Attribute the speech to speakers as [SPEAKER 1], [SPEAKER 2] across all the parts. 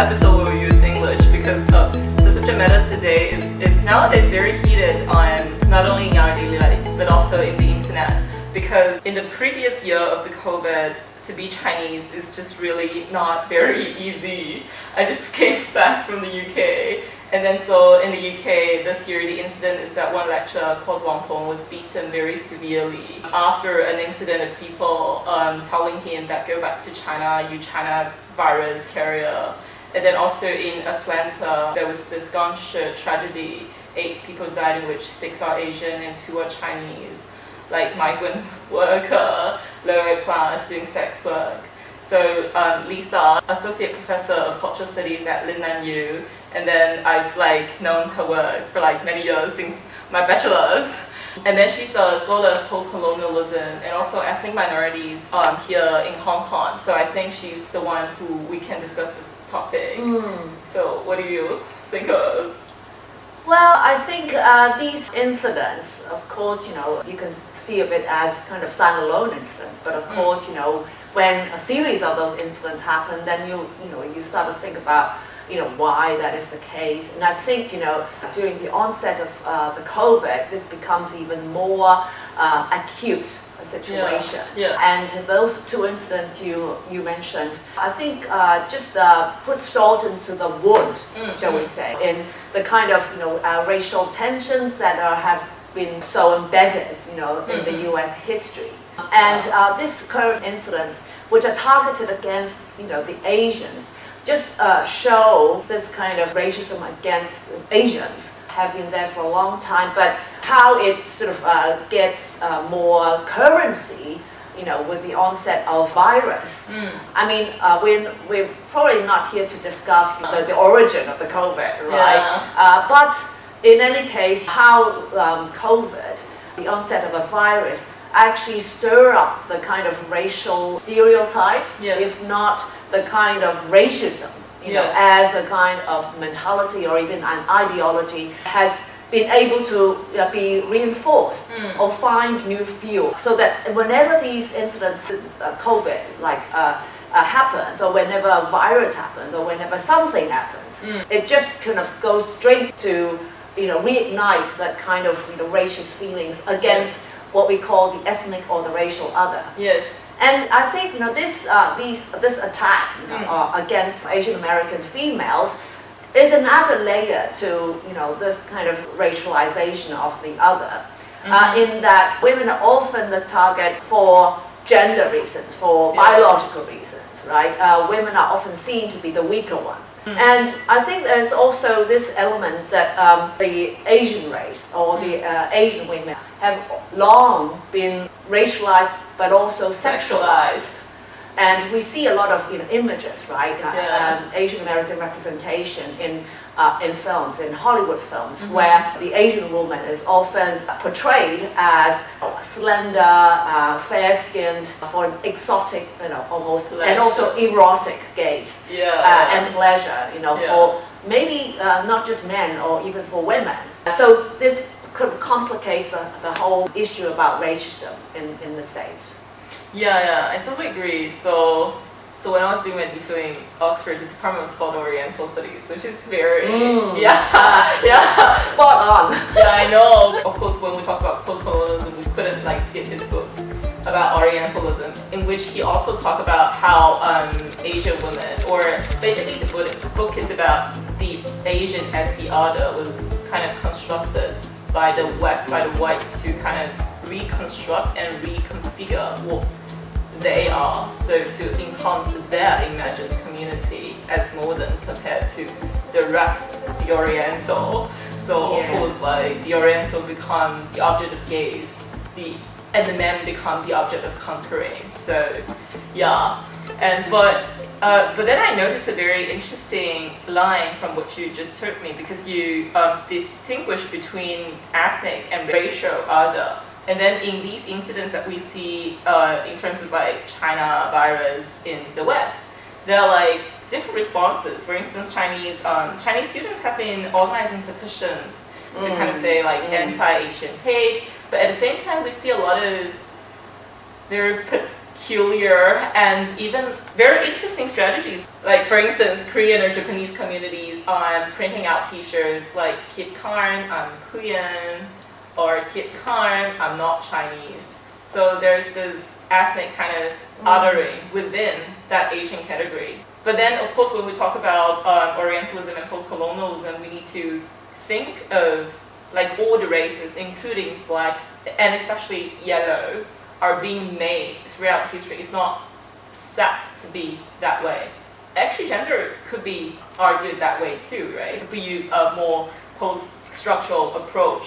[SPEAKER 1] episode we will use English because the subject matter today is nowadays very heated on not only in our daily life but also in the internet, because in the previous year of the COVID, to be Chinese is just really not very easy. I just came back from the UK, and then so in the UK this year the incident is that one lecturer called Wang Peng was beaten very severely after an incident of people telling him that go back to China, you China virus carrier. And then also in Atlanta there was this gunshot tragedy. 8 people died, in which 6 are Asian and 2 are Chinese, like migrant worker, lower class doing sex work. So Lisa, associate professor of cultural studies at Leung, and then I've known her work for many years since my bachelor's. And then she's a scholar of post-colonialism and also ethnic minorities here in Hong Kong. So I think she's the one who we can discuss this topic. So what do you think of?
[SPEAKER 2] Well, I think these incidents, of course, you can see of it as kind of standalone incidents. But of course, when a series of those incidents happen, then you start to think about why that is the case. And I think during the onset of the COVID, this becomes even more acute a situation. And those 2 incidents you mentioned, I think just put salt into the wound, shall we say, in the kind of racial tensions that have been so embedded in the US history. And these current incidents, which are targeted against the Asians, just show this kind of racism against Asians have been there for a long time, but how it sort of gets more currency with the onset of virus. I mean, we're probably not here to discuss the origin of the COVID, right? But in any case, how COVID, the onset of a virus, actually stir up the kind of racial stereotypes, if not the kind of racism, as a kind of mentality or even an ideology has been able to be reinforced or find new fuel. So that whenever these incidents, COVID, happens, or whenever a virus happens, or whenever something happens, it just kind of goes straight to reignite that kind of racist feelings against what we call the ethnic or the racial other. And I think this attack against Asian American females is an added layer to this kind of racialization of the other, in that women are often the target for gender reasons, for biological reasons, right? Women are often seen to be the weaker one. And I think there's also this element that the Asian race or the Asian women have long been racialized but also sexualized. And we see a lot of images, right? Asian American representation in films, in Hollywood films, where the Asian woman is often portrayed as slender, fair-skinned, for an exotic, almost, and also erotic gaze and pleasure, for maybe not just men or even for women. So this kind of complicates the whole issue about racism in the States.
[SPEAKER 1] I totally agree. So when I was doing my DPhil in Oxford, the department was called Oriental Studies, which is very
[SPEAKER 2] spot on.
[SPEAKER 1] I know. Of course, when we talk about post-colonialism, we couldn't skip his book about Orientalism, in which he also talked about how Asian women, or basically the book is about the Asian as the other, was kind of constructed by the West, by the whites, to kind of reconstruct and reconfigure what they are, so to enhance their imagined community as modern compared to the rest, the Oriental. So of course, the Oriental become the object of gaze, and the men become the object of conquering. So but then I noticed a very interesting line from what you just told me, because you distinguish between ethnic and racial other. And then in these incidents that we see in terms of China virus in the West, there are different responses. For instance, Chinese students have been organizing petitions to kind of say anti-Asian hate, but at the same time we see a lot of very peculiar and even very interesting strategies. Like for instance, Korean or Japanese communities printing out t-shirts like Kit Karn, I'm Korean, or Kit Karn, I'm not Chinese. So there's this ethnic kind of othering within that Asian category. But then, of course, when we talk about Orientalism and post-colonialism, we need to think of like all the races, including black and especially yellow, are being made throughout history. It's not set to be that way. Actually, gender could be argued that way too, right? If we use a more post-structural approach.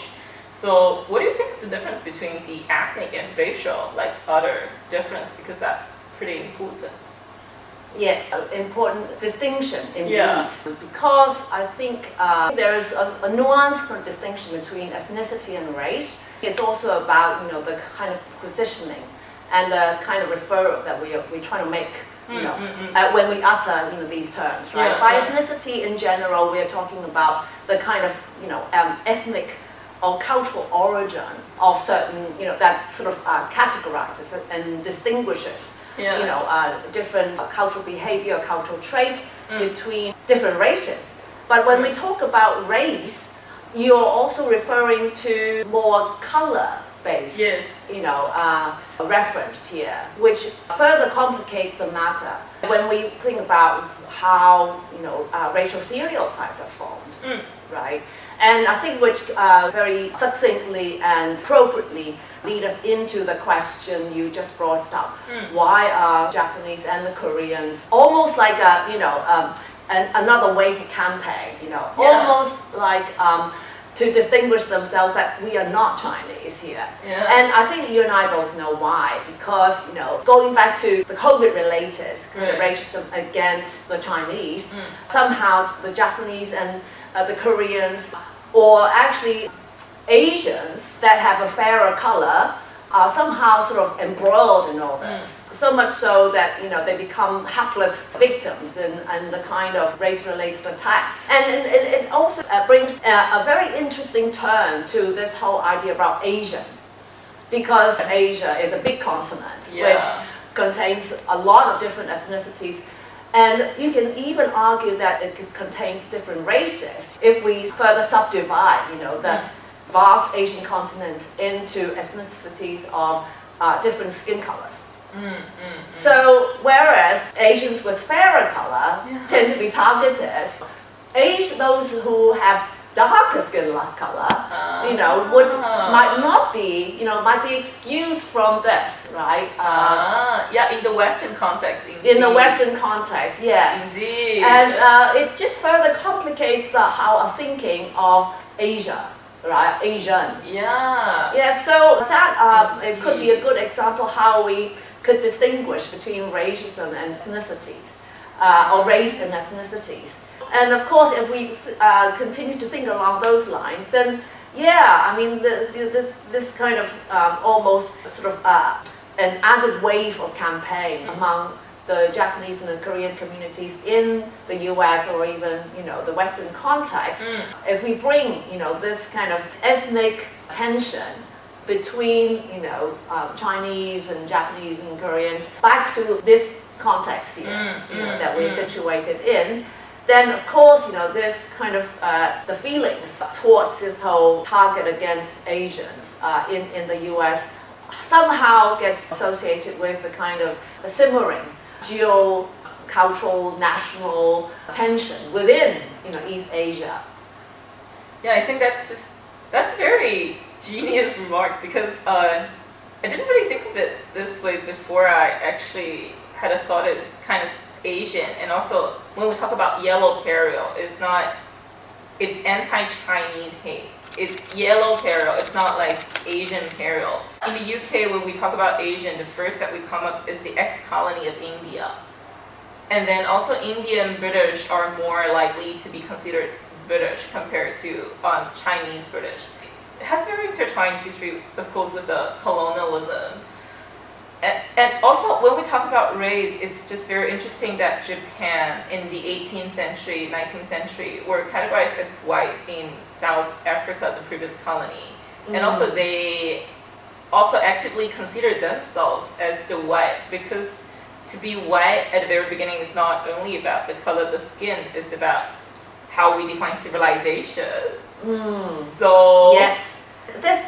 [SPEAKER 1] So what do you think of the difference between the ethnic and racial, like other difference? Because that's pretty important.
[SPEAKER 2] Yes, important distinction indeed.
[SPEAKER 1] Yeah.
[SPEAKER 2] Because I think there is a nuanced distinction between ethnicity and race. It's also about the kind of positioning and the kind of referral that we're trying to make. When we utter these terms, right?
[SPEAKER 1] Yeah,
[SPEAKER 2] By
[SPEAKER 1] yeah.
[SPEAKER 2] ethnicity in general, we're talking about the kind of ethnic or cultural origin of certain that sort of categorizes and distinguishes different cultural behavior, cultural trait between different races. But when we talk about race, you're also referring to more color-based, reference here, which further complicates the matter when we think about how racial stereotypes are formed, right? And I think which very succinctly and appropriately lead us into the question you just brought up. Why are Japanese and the Koreans almost like another wave of campaign, almost like to distinguish themselves that we are not Chinese here.
[SPEAKER 1] Yeah.
[SPEAKER 2] And I think you and I both know why, because going back to the COVID-related racism against the Chinese, somehow the Japanese and the Koreans, or actually Asians that have a fairer color, are somehow sort of embroiled in all this. So much so that they become hapless victims in the kind of race-related attacks. And it also brings a very interesting turn to this whole idea about Asian, because Asia is a big continent which contains a lot of different ethnicities. And you can even argue that it contains different races if we further subdivide, the vast Asian continent into ethnicities of different skin colors. So whereas Asians with fairer color tend to be targeted, those who have darker skin color, might not be, might be excused from this, right?
[SPEAKER 1] In the Western context. Indeed.
[SPEAKER 2] In the Western context, yes.
[SPEAKER 1] Indeed.
[SPEAKER 2] And it just further complicates our thinking of Asia, right? Asian.
[SPEAKER 1] Yeah.
[SPEAKER 2] Yeah. So that it could be a good example how we could distinguish between racism and ethnicities, or race and ethnicities. And of course, if we continue to think along those lines, then I mean, this kind of almost sort of an added wave of campaign among the Japanese and the Korean communities in the US or even the Western context. If we bring this kind of ethnic tension between Chinese and Japanese and Koreans back to this context here that we're situated in, then of course this kind of the feelings towards this whole target against Asians in the US somehow gets associated with the kind of a simmering geo-cultural national tension within East Asia.
[SPEAKER 1] Yeah, I think that's a very genius remark, because I didn't really think of it this way before. I actually had a thought of kind of Asian, and also when we talk about yellow peril, it's anti-Chinese hate. It's yellow peril, it's not like Asian peril. In the UK, when we talk about Asian, the first that we come up is the ex-colony of India. And then also India and British are more likely to be considered British compared to Chinese British. It has very intertwined history, of course, with the colonialism. And also, when we talk about race, it's just very interesting that Japan in the 18th century, 19th century were categorized as white in South Africa, the previous colony. And also they also actively consider themselves as the white, because to be white at the very beginning is not only about the color of the skin, it's about how we define civilization. So
[SPEAKER 2] yes, this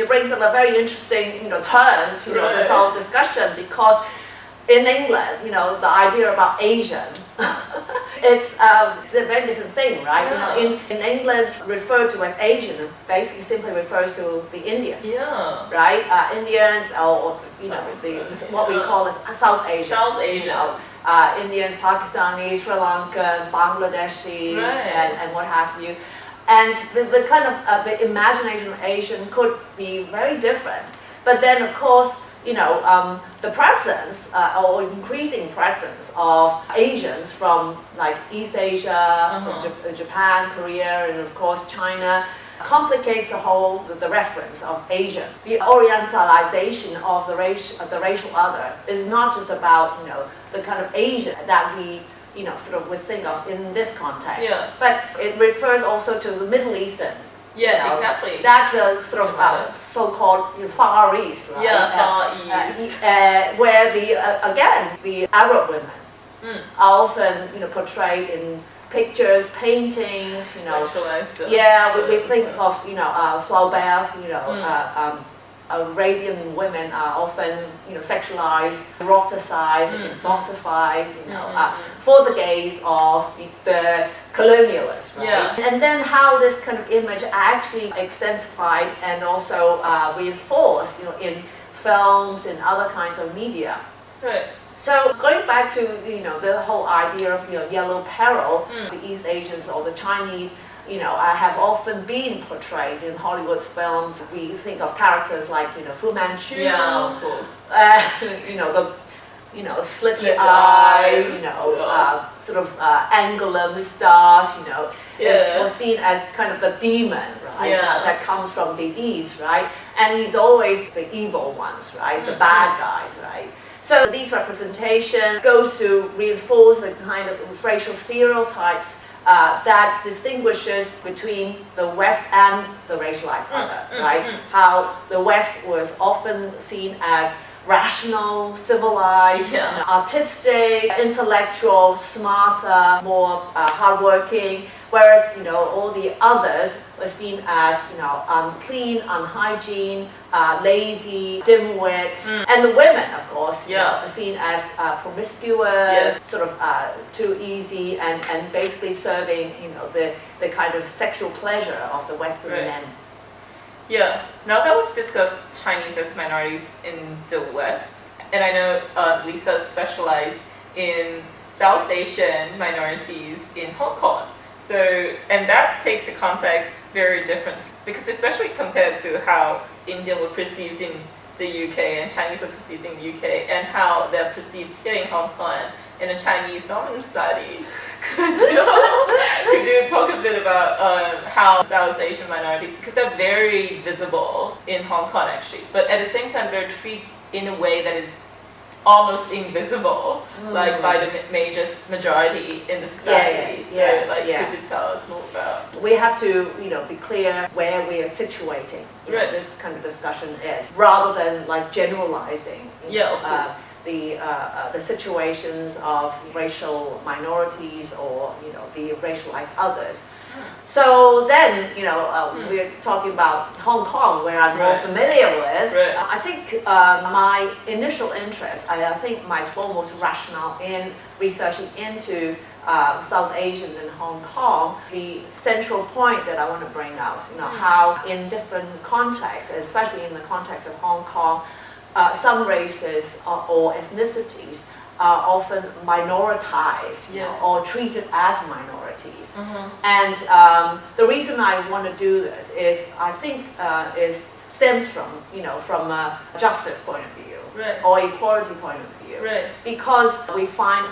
[SPEAKER 2] brings up a very interesting turn to this whole discussion, because in England, the idea about Asian, it's a very different thing, right?
[SPEAKER 1] Yeah.
[SPEAKER 2] In England, referred to as Asian basically simply refers to the Indians, right? Indians, or what we call as South Asian.
[SPEAKER 1] South Asian.
[SPEAKER 2] Indians, Pakistanis, Sri Lankans, Bangladeshis,
[SPEAKER 1] right.
[SPEAKER 2] and what have you. And the kind of the imagination of Asian could be very different. But then, of course, the presence or increasing presence of Asians from like East Asia, from Japan, Korea, and of course China, complicates the reference of Asian. The Orientalization of the racial other is not just about the kind of Asian that we sort of would think of in this context, but it refers also to the Middle Eastern.
[SPEAKER 1] Exactly.
[SPEAKER 2] That's a sort of so-called Far East, right?
[SPEAKER 1] Far East.
[SPEAKER 2] Where the Arab women are often portrayed in pictures, paintings.
[SPEAKER 1] Sexualized.
[SPEAKER 2] We think of Flaubert. Arabian women are often sexualized, eroticized, exotified, for the gaze of the colonialists, right? And then how this kind of image actually extensified and also reinforced, in films and other kinds of media.
[SPEAKER 1] Right.
[SPEAKER 2] So going back to the whole idea of yellow peril, the East Asians or the Chinese, have often been portrayed in Hollywood films. We think of characters like Fu Manchu,
[SPEAKER 1] of course.
[SPEAKER 2] The slitty eyes, sort of angular moustache, was seen as kind of the demon, right? That comes from the East, right? And he's always the evil ones, right? The bad guys, right? So these representations goes to reinforce the kind of racial stereotypes that distinguishes between the West and the racialized other, right? How the West was often seen as rational, civilized, artistic, intellectual, smarter, more hardworking, whereas all the others were seen as unclean, unhygiene, lazy, dim-wit, and the women, of course, were seen as promiscuous, sort of too easy, and basically serving the kind of sexual pleasure of the Western men.
[SPEAKER 1] Yeah, now that we've discussed Chinese as minorities in the West, and I know Lisa specialized in South Asian minorities in Hong Kong. So, and that takes the context very different, because especially compared to how Indian were perceived in the UK and Chinese are perceived in the UK, and how they're perceived here in Hong Kong in a Chinese dominant society. Could you talk a bit about how South Asian minorities, because they're very visible in Hong Kong actually, but at the same time they're treated in a way that is almost invisible, like by the majority in the society. Could you tell us more about?
[SPEAKER 2] We have to, be clear where we are situating. This kind of discussion is, rather than like generalizing.
[SPEAKER 1] Of course.
[SPEAKER 2] The situations of racial minorities or the racialized others. So then we're talking about Hong Kong, where I'm more familiar with. I think my initial interest, I think my foremost rationale in researching into South Asians in Hong Kong, the central point that I want to bring out, how in different contexts, especially in the context of Hong Kong, some races or ethnicities are often minoritized or treated as minorities. And the reason I want to do this is, I think, stems from from a justice point of view or equality point of view, because we find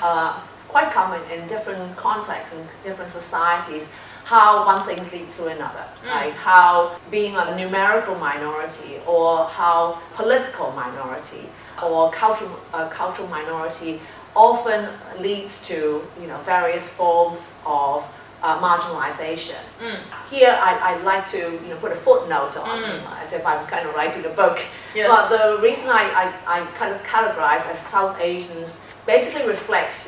[SPEAKER 2] quite common in different contexts and different societies how one thing leads to another, right? How being a numerical minority, or how political minority, or cultural minority often leads to various forms of marginalization. Here, I'd like to put a footnote on, as if I'm kind of writing a book.
[SPEAKER 1] Yes.
[SPEAKER 2] But the reason I kind of categorize as South Asians basically reflects,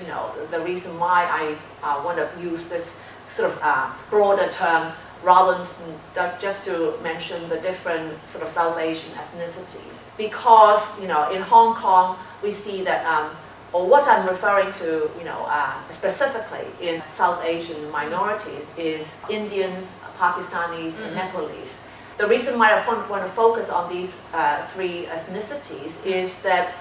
[SPEAKER 2] the reason why I want to use this sort of broader term rather than just to mention the different sort of South Asian ethnicities. Because, in Hong Kong, we see that or what I'm referring to, specifically in South Asian minorities is Indians, Pakistanis, and Nepalese. The reason why I want to focus on these three ethnicities is that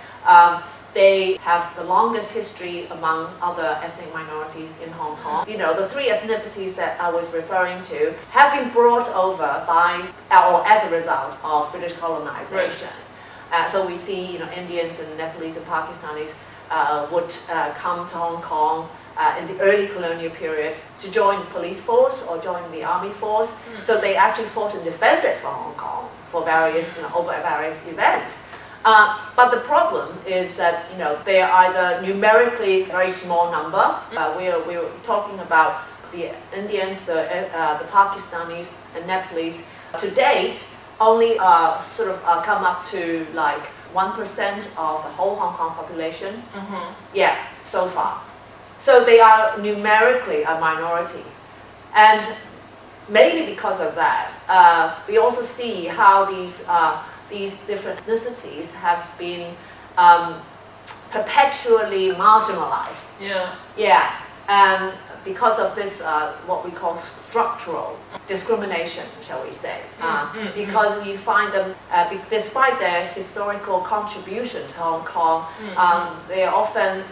[SPEAKER 2] they have the longest history among other ethnic minorities in Hong Kong. The three ethnicities that I was referring to have been brought over by, or as a result of British colonization. Right. So we see, Indians and Nepalese and Pakistanis would come to Hong Kong in the early colonial period to join the police force or join the army force. So they actually fought and defended for Hong Kong for various, over various events. But the problem is that they are either numerically very small number. We're talking about the Indians, the Pakistanis, and Nepalese. To date, only sort of come up to like 1% of the whole Hong Kong population. Yeah, so far. So they are numerically a minority. And maybe because of that, we also see how these different ethnicities have been perpetually marginalized. Yeah. And because of this, what we call structural discrimination, shall we say. Because we find them, despite their historical contribution to Hong Kong, they are often,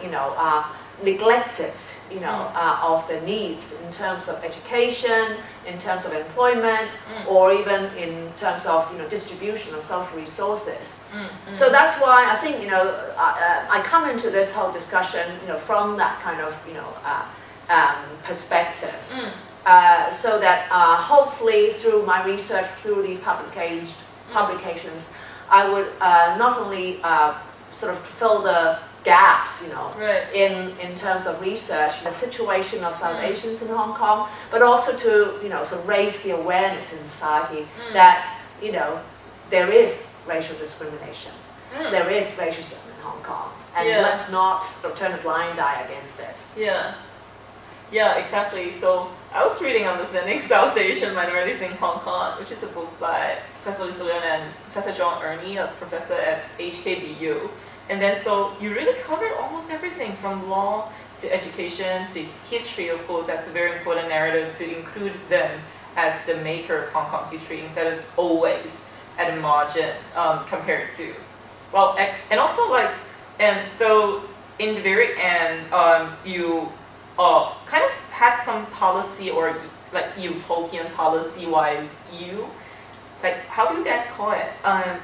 [SPEAKER 2] neglected, of the needs in terms of education, in terms of employment, or even in terms of, distribution of social resources. So that's why I think, I come into this whole discussion, from that kind of, perspective. So that hopefully through my research, through these publications, I would not only sort of fill the gaps, in terms of research, the situation of South Asians in Hong Kong, but also to, sort of raise the awareness in society that, there is racial discrimination. There is racism in Hong Kong. And let's not sort of turn a blind eye against it.
[SPEAKER 1] Yeah, exactly. So I was reading Understanding South Asian Minorities in Hong Kong, which is a book by Professor Lisa Leung and Professor John Ernie, a professor at HKBU. And then so you really covered almost everything from law to education to history. Of course, that's a very important narrative to include them as the maker of Hong Kong history instead of always at a margin compared to, well, and also and so in the very end, you kind of had some policy or like utopian policy-wise how do you guys call it?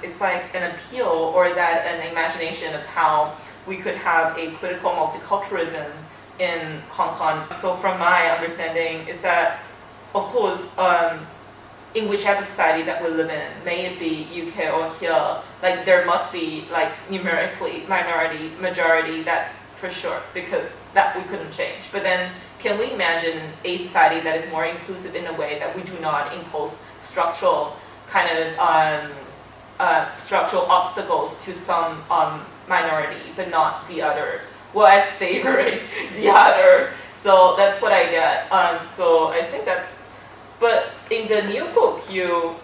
[SPEAKER 1] It's like an appeal or that an imagination of how we could have a political multiculturalism in Hong Kong. So from my understanding is that, of course, in whichever society that we live in, may it be UK or here, like there must be like numerically minority, majority, that's for sure, because that we couldn't change. But then can we imagine a society that is more inclusive in a way that we do not impose structural kind of structural obstacles to some minority, but not the other, well, as favoring the other. So that's what I get. So I think that's, but in the new book, you,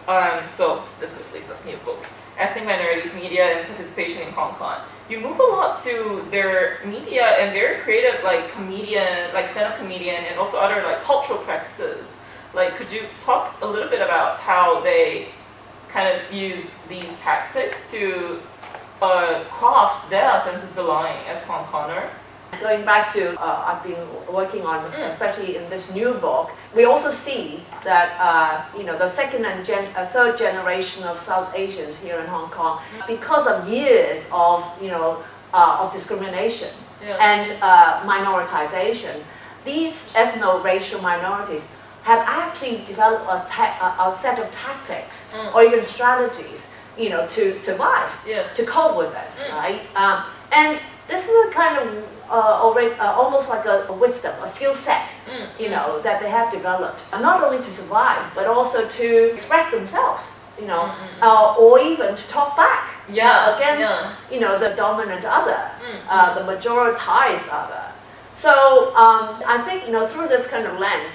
[SPEAKER 1] so this is Lisa's new book, Ethnic Minorities, Media and Participation in Hong Kong. You move a lot to their media and very creative, like comedian, like stand-up comedian, and also other like cultural practices. Like, could you talk a little bit about how they kind of use these tactics to craft their sense of belonging as Hong Konger?
[SPEAKER 2] Going back to, I've been working on, especially in this new book, we also see that, the second and third generation of South Asians here in Hong Kong, because of years of, of discrimination and minoritization, these ethno-racial minorities have actually developed a set of tactics or even strategies, to survive, to cope with it, right? And this is a kind of almost like a wisdom, a skill set, you know, that they have developed, not only to survive, but also to express themselves, you know, or even to talk back against, you know, the dominant other, the majoritized other. So I think, you know, through this kind of lens,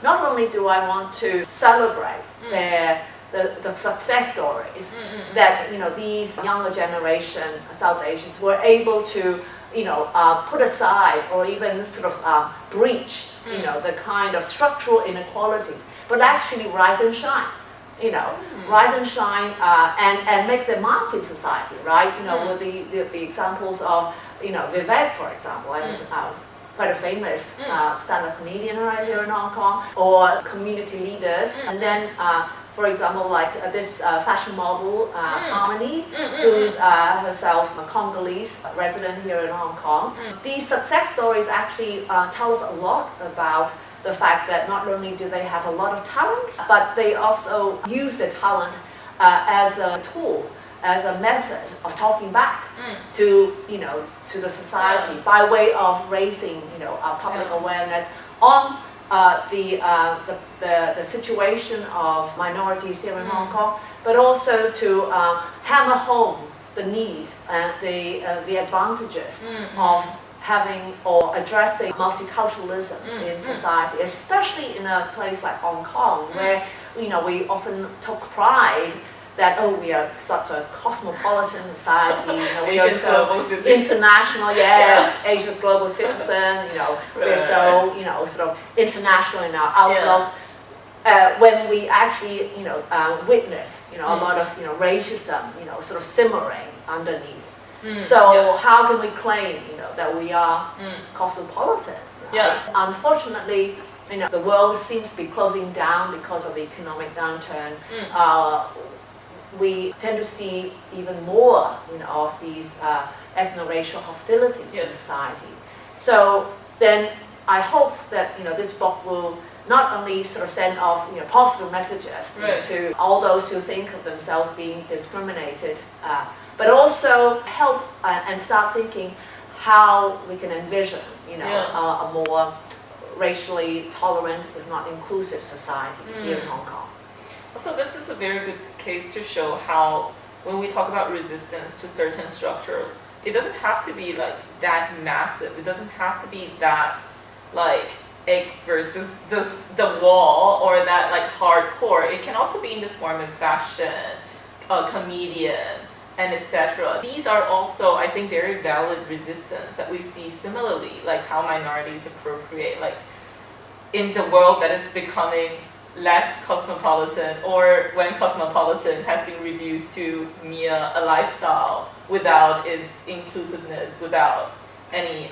[SPEAKER 2] not only do I want to celebrate the success stories that, you know, these younger generation South Asians were able to, you know, put aside or even sort of breach, you know, the kind of structural inequalities, but actually rise and shine. You know, rise and shine and make their mark in society, right? You know, with the examples of, you know, Vivek, for example, quite a famous stand-up comedian right here in Hong Kong, or community leaders, and then, for example, like this fashion model, Harmony, who's herself a Congolese resident here in Hong Kong. These success stories actually tell us a lot about the fact that not only do they have a lot of talent, but they also use the talent as a tool, as a method of talking back to, you know, to the society by way of raising, you know, public awareness on the situation of minorities here in Hong Kong, but also to hammer home the needs and the advantages of having or addressing multiculturalism in society, especially in a place like Hong Kong, where, you know, we often took pride that, oh, we are such a cosmopolitan society, you know, we are so international, Asia's global citizen, you know, we're so, you know, sort of international in our outlook. When we actually, you know, witness, you know, a lot of, you know, racism, you know, sort of simmering underneath. So how can we claim, you know, that we are cosmopolitan? Right? Unfortunately, you know, the world seems to be closing down because of the economic downturn. We tend to see even more, you know, of these ethno-racial hostilities in society. So then I hope that, you know, this book will not only sort of send off, you know, positive messages to all those who think of themselves being discriminated, but also help and start thinking how we can envision, you know, a more racially tolerant, if not inclusive society here in Hong Kong.
[SPEAKER 1] Also, this is a very good case to show how when we talk about resistance to certain structure, it doesn't have to be like that massive. It doesn't have to be that like X versus the wall or that like hardcore. It can also be in the form of fashion, comedian, and etc. These are also, I think, very valid resistance that we see similarly, like how minorities appropriate, like in the world that is becoming less cosmopolitan, or when cosmopolitan has been reduced to mere a lifestyle without its inclusiveness, without any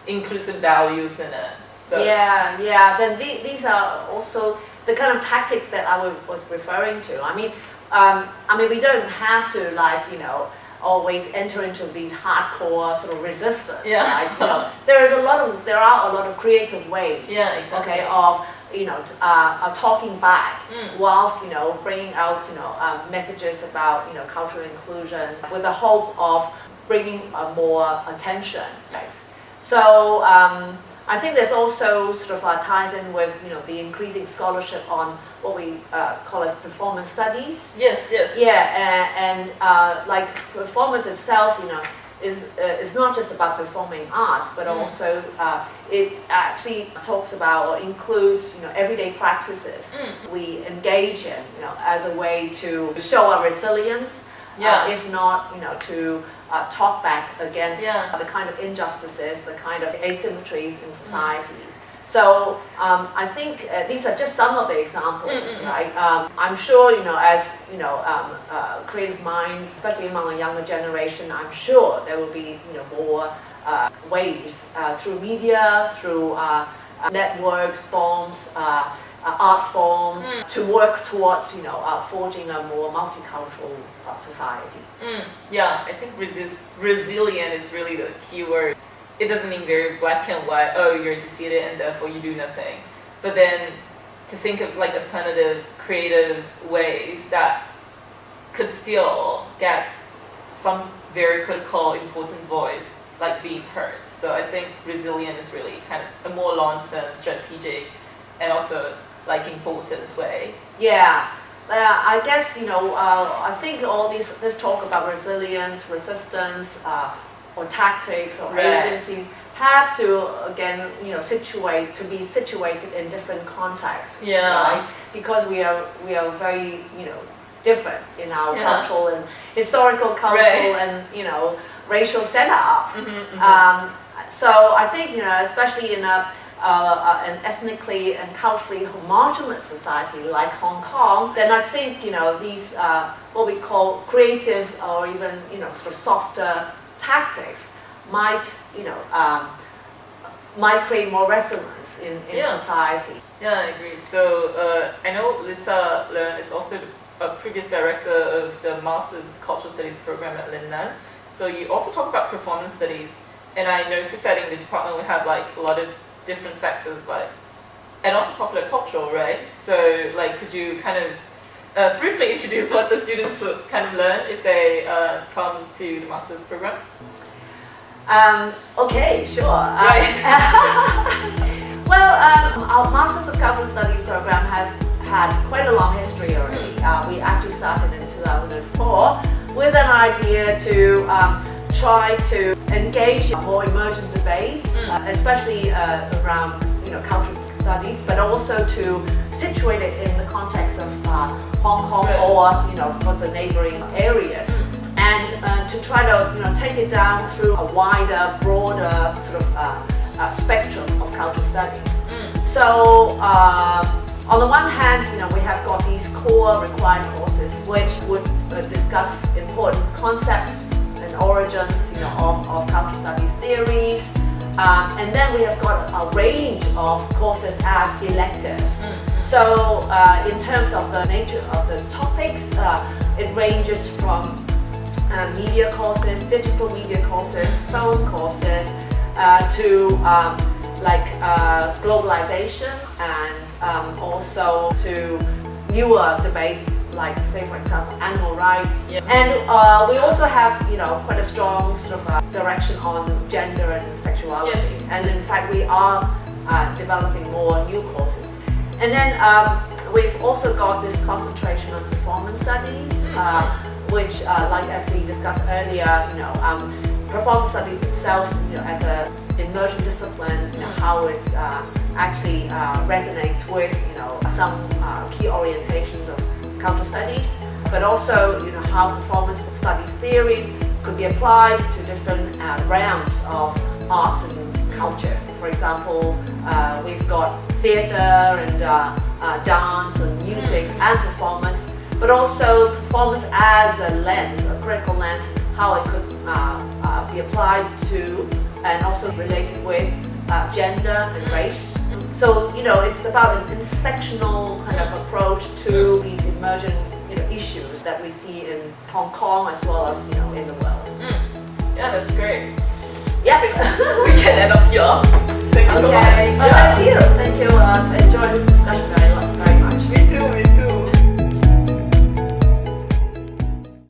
[SPEAKER 1] inclusive values in it. So.
[SPEAKER 2] Then these are also the kind of tactics that I was referring to. I mean, we don't have to, like, you know, always enter into these hardcore sort of resistance. Right? You know, there are a lot of creative ways. Okay, of, you know, talking back whilst, you know, bringing out, you know, messages about, you know, cultural inclusion with the hope of bringing more attention. Right? So I think there's also sort of ties in with, you know, the increasing scholarship on what we call as performance studies. And like performance itself, you know, is not just about performing arts, but also it actually talks about or includes, you know, everyday practices we engage in, you know, as a way to show our resilience, if not, you know, to talk back against the kind of injustices, the kind of asymmetries in society. So I think these are just some of the examples, right? I'm sure, you know, as, you know, creative minds, especially among a younger generation, I'm sure there will be, you know, more ways through media, through networks, forms, art forms, to work towards, you know, forging a more multicultural society.
[SPEAKER 1] I think resilient is really the key word. It doesn't mean very black and white, oh, you're defeated and therefore you do nothing. But then to think of like alternative, creative ways that could still get some very critical, important voice like being heard. So I think resilient is really kind of a more long-term, strategic, and also like important way.
[SPEAKER 2] Yeah. I guess, I think all this talk about resilience, resistance, or tactics or agencies have to, again, be situated in different contexts. Right? Because we are very, different in our cultural and historical cultural and, racial setup. So I think, especially in an ethnically and culturally homogeneous society like Hong Kong, then I think these what we call creative or even sort of softer tactics might create more resonance in society.
[SPEAKER 1] Yeah, I agree. So I know Lisa Leung is also a previous director of the Master's Cultural Studies program at Leung. So you also talk about performance studies, and I noticed that in the department we have like a lot of different sectors, like, and also popular cultural, right? So like, could you kind of briefly introduce what the students would kind of learn if they come to the master's program?
[SPEAKER 2] Okay, sure.
[SPEAKER 1] Right.
[SPEAKER 2] Well, our Masters of Cultural Studies program has had quite a long history already. We actually started in 2004 with an idea to try to engage in more emergent debates, especially around cultural studies, but also to situate it in the context of Hong Kong or of course the neighboring areas, and to try to take it down through a wider, broader sort of spectrum of cultural studies. So on the one hand, we have got these core required courses which would discuss important concepts and origins, of cultural studies theories, and then we have got a range of courses as electives. So in terms of the nature of the topics, it ranges from media courses, digital media courses, film courses, to globalization, and also to newer debates like, say, for example, animal rights. And we also have, quite a strong sort of direction on gender and sexuality. And in fact, we are developing more new courses. And then we've also got this concentration on performance studies, which, as we discussed earlier, performance studies itself, as a emergent discipline, how it's actually resonates with, some key orientations of cultural studies, but also, how performance studies theories could be applied to different realms of arts and culture. For example, we've got theatre and dance and music and performance, but also performance as a lens, a critical lens, how it could be applied to and also related with gender and race. So, it's about an intersectional kind of approach to these emergent, issues that we see in Hong Kong as well as, in the world.
[SPEAKER 1] Yeah, that's great.
[SPEAKER 2] Yeah.
[SPEAKER 1] We can end up here. Thank you so much.